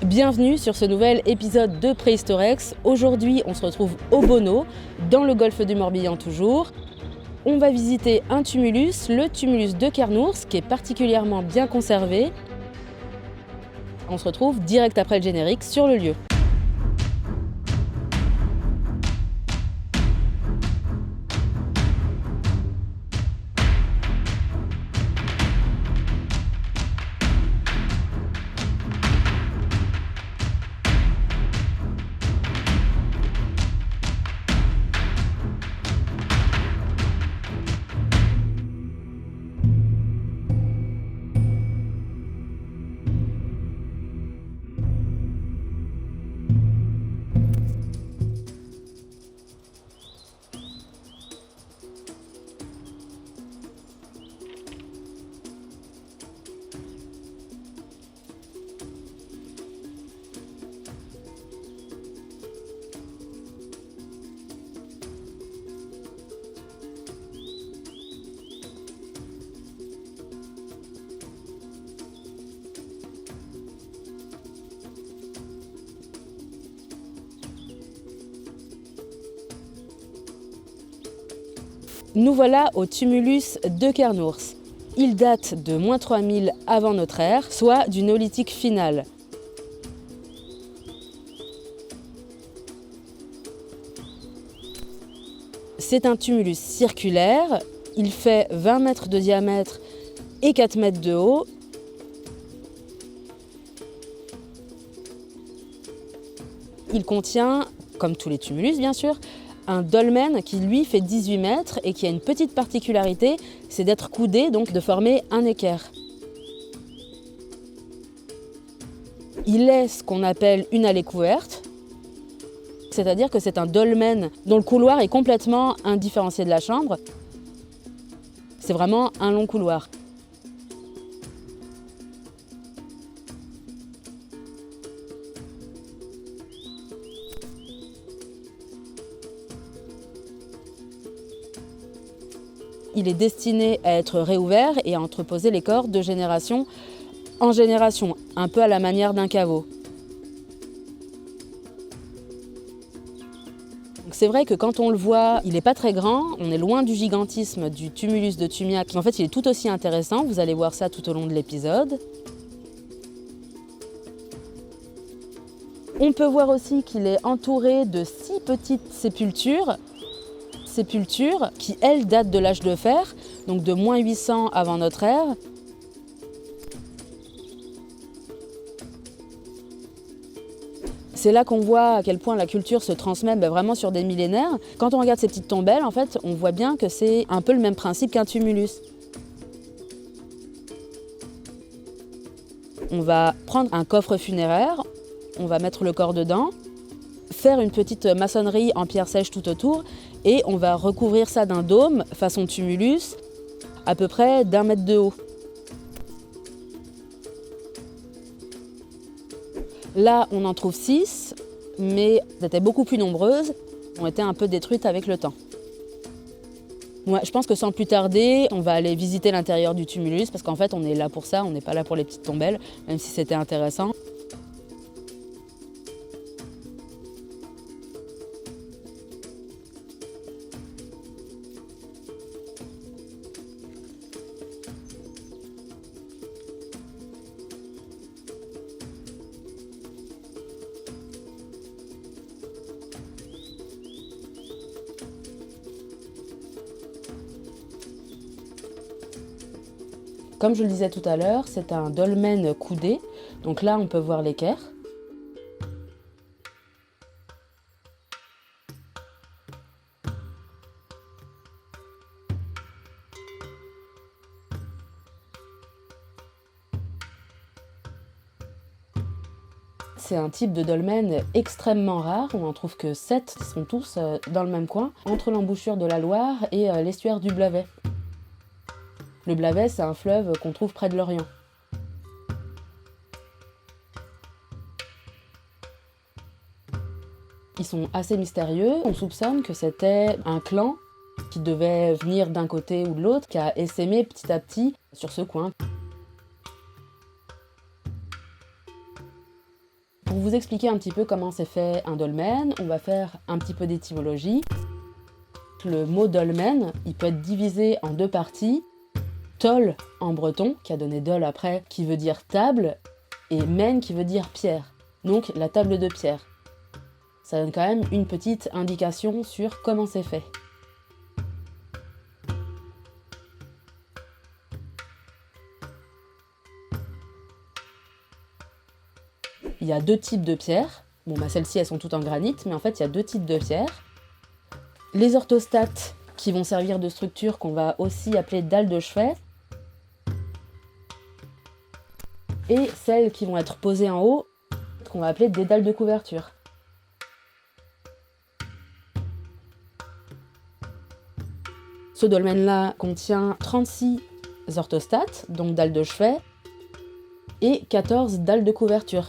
Bienvenue sur ce nouvel épisode de Préhistorex. Aujourd'hui, on se retrouve au Bonneau, dans le golfe du Morbihan toujours. On va visiter un tumulus, le tumulus de Kernours, qui est particulièrement bien conservé. On se retrouve direct après le générique sur le lieu. Nous voilà au tumulus de Kernours. Il date de -3000 avant notre ère, soit du néolithique final. C'est un tumulus circulaire, il fait 20 mètres de diamètre et 4 mètres de haut. Il contient, comme tous les tumulus bien sûr, un dolmen qui lui fait 18 mètres et qui a une petite particularité, c'est d'être coudé, donc de former un équerre. Il est ce qu'on appelle une allée couverte, c'est-à-dire que c'est un dolmen dont le couloir est complètement indifférencié de la chambre. C'est vraiment un long couloir. Il est destiné à être réouvert et à entreposer les corps de génération en génération, un peu à la manière d'un caveau. C'est vrai que quand on le voit, il n'est pas très grand, on est loin du gigantisme du tumulus de Tumiac. En fait, il est tout aussi intéressant, vous allez voir ça tout au long de l'épisode. On peut voir aussi qu'il est entouré de 6 petites sépultures qui, elles, datent de l'âge de fer, donc de -800 avant notre ère. C'est là qu'on voit à quel point la culture se transmet vraiment sur des millénaires. Quand on regarde ces petites tombelles, en fait, on voit bien que c'est un peu le même principe qu'un tumulus. On va prendre un coffre funéraire, on va mettre le corps dedans, faire une petite maçonnerie en pierre sèche tout autour et on va recouvrir ça d'un dôme façon tumulus à peu près d'1 mètre de haut. Là, on en trouve 6, mais elles étaient beaucoup plus nombreuses, ont été un peu détruites avec le temps. Ouais, je pense que sans plus tarder, on va aller visiter l'intérieur du tumulus parce qu'en fait, on est là pour ça, on n'est pas là pour les petites tombelles, même si c'était intéressant. Comme je le disais tout à l'heure, c'est un dolmen coudé, donc là on peut voir l'équerre. C'est un type de dolmen extrêmement rare, on n'en trouve que 7, ils sont tous dans le même coin, entre l'embouchure de la Loire et l'estuaire du Blavet. Le Blavet, c'est un fleuve qu'on trouve près de Lorient. Ils sont assez mystérieux, on soupçonne que c'était un clan qui devait venir d'un côté ou de l'autre, qui a essaimé petit à petit sur ce coin. Pour vous expliquer un petit peu comment c'est fait un dolmen, on va faire un petit peu d'étymologie. Le mot dolmen, il peut être divisé en deux parties. Tol en breton, qui a donné dol après, qui veut dire table, et men qui veut dire pierre. Donc la table de pierre. Ça donne quand même une petite indication sur comment c'est fait. Il y a deux types de pierres. Bon, bah celles-ci, elles sont toutes en granit, mais en fait, il y a deux types de pierres. Les orthostates, qui vont servir de structure, qu'on va aussi appeler dalles de chevet. Et celles qui vont être posées en haut, qu'on va appeler des dalles de couverture. Ce dolmen-là contient 36 orthostates, donc dalles de chevet, et 14 dalles de couverture.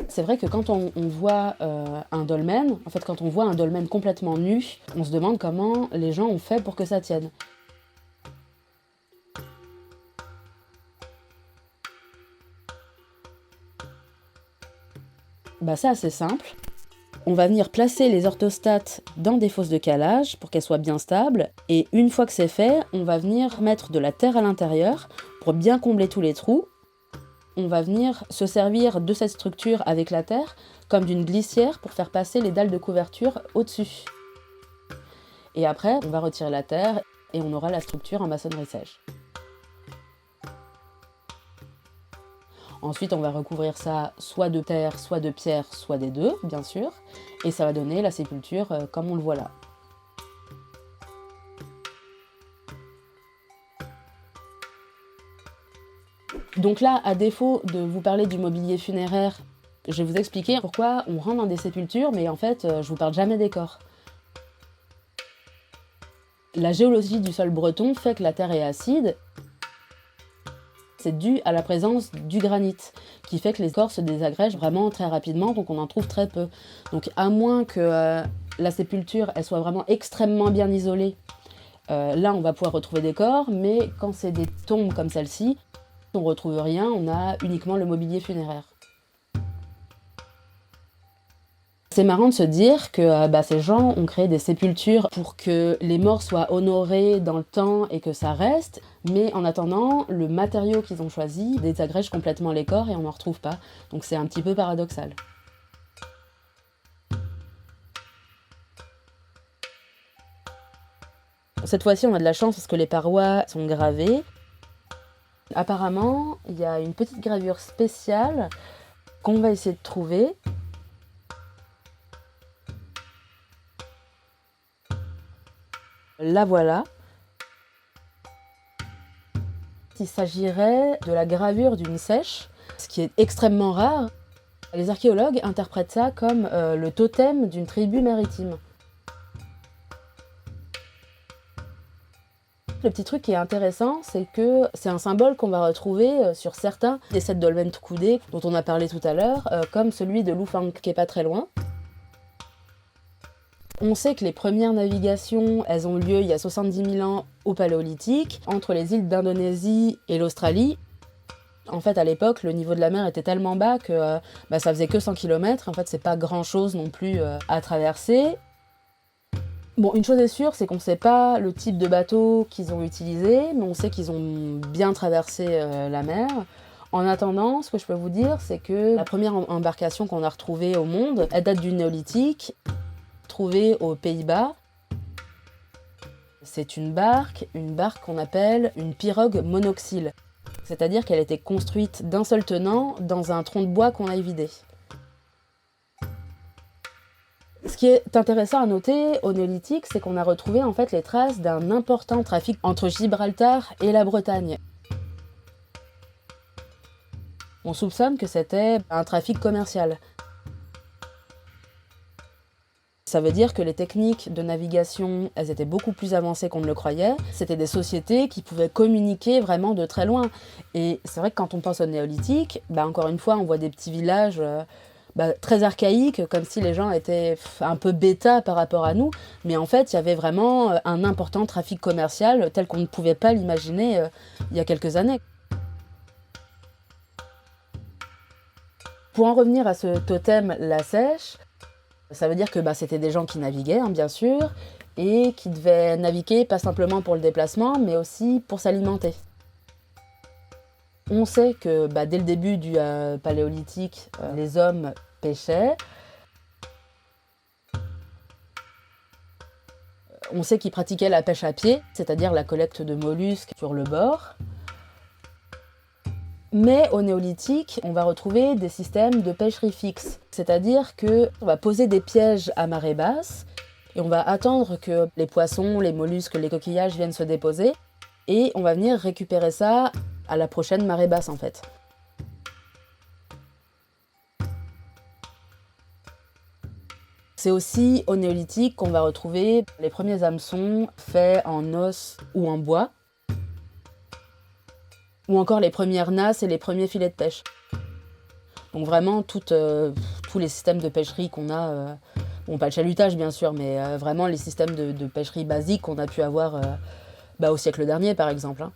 C'est vrai que quand on voit un dolmen, en fait quand on voit un dolmen complètement nu, on se demande comment les gens ont fait pour que ça tienne. Bah c'est assez simple. On va venir placer les orthostates dans des fosses de calage pour qu'elles soient bien stables. Et une fois que c'est fait, on va venir mettre de la terre à l'intérieur pour bien combler tous les trous. On va venir se servir de cette structure avec la terre comme d'une glissière pour faire passer les dalles de couverture au-dessus. Et après, on va retirer la terre et on aura la structure en maçonnerie sèche. Ensuite, on va recouvrir ça soit de terre, soit de pierre, soit des deux, bien sûr. Et ça va donner la sépulture comme on le voit là. Donc là, à défaut de vous parler du mobilier funéraire, je vais vous expliquer pourquoi on rentre dans des sépultures, mais en fait, je vous parle jamais des corps. La géologie du sol breton fait que la terre est acide. C'est dû à la présence du granit, qui fait que les corps se désagrègent vraiment très rapidement, donc on en trouve très peu. Donc à moins que la sépulture elle soit vraiment extrêmement bien isolée, là on va pouvoir retrouver des corps, mais quand c'est des tombes comme celle-ci, on ne retrouve rien, on a uniquement le mobilier funéraire. C'est marrant de se dire que ces gens ont créé des sépultures pour que les morts soient honorés dans le temps et que ça reste, mais en attendant, le matériau qu'ils ont choisi désagrège complètement les corps et on n'en retrouve pas. Donc c'est un petit peu paradoxal. Cette fois-ci, on a de la chance parce que les parois sont gravées. Apparemment, il y a une petite gravure spéciale qu'on va essayer de trouver. La voilà. Il s'agirait de la gravure d'une seiche, ce qui est extrêmement rare. Les archéologues interprètent ça comme le totem d'une tribu maritime. Le petit truc qui est intéressant, c'est que c'est un symbole qu'on va retrouver sur certains des 7 dolmens coudés dont on a parlé tout à l'heure, comme celui de Lufang qui est pas très loin. On sait que les premières navigations, elles ont lieu il y a 70 000 ans au Paléolithique, entre les îles d'Indonésie et l'Australie. En fait, à l'époque, le niveau de la mer était tellement bas que ça faisait que 100 km. En fait, c'est pas grand-chose non plus à traverser. Bon, une chose est sûre, c'est qu'on ne sait pas le type de bateau qu'ils ont utilisé, mais on sait qu'ils ont bien traversé la mer. En attendant, ce que je peux vous dire, c'est que la première embarcation qu'on a retrouvée au monde, elle date du Néolithique, trouvée aux Pays-Bas. C'est une barque qu'on appelle une pirogue monoxyle. C'est-à-dire qu'elle était construite d'un seul tenant dans un tronc de bois qu'on a évidé. Ce qui est intéressant à noter au Néolithique, c'est qu'on a retrouvé en fait les traces d'un important trafic entre Gibraltar et la Bretagne. On soupçonne que c'était un trafic commercial. Ça veut dire que les techniques de navigation, elles étaient beaucoup plus avancées qu'on ne le croyait. C'était des sociétés qui pouvaient communiquer vraiment de très loin. Et c'est vrai que quand on pense au Néolithique, encore une fois, on voit des petits villages très archaïques, comme si les gens étaient un peu bêta par rapport à nous. Mais en fait, il y avait vraiment un important trafic commercial tel qu'on ne pouvait pas l'imaginer il y a quelques années. Pour en revenir à ce totem la sèche, ça veut dire que c'était des gens qui naviguaient, bien sûr, et qui devaient naviguer pas simplement pour le déplacement, mais aussi pour s'alimenter. On sait que dès le début du paléolithique, les hommes pêchaient. On sait qu'ils pratiquaient la pêche à pied, c'est-à-dire la collecte de mollusques sur le bord. Mais au néolithique, on va retrouver des systèmes de pêcherie fixe, c'est-à-dire qu'on va poser des pièges à marée basse et on va attendre que les poissons, les mollusques, les coquillages viennent se déposer et on va venir récupérer ça à la prochaine marée basse en fait. C'est aussi au néolithique qu'on va retrouver les premiers hameçons faits en os ou en bois, ou encore les premières nasses et les premiers filets de pêche. Donc vraiment tous les systèmes de pêcherie qu'on a, pas le chalutage bien sûr, mais vraiment les systèmes de pêcherie basiques qu'on a pu avoir au siècle dernier par exemple.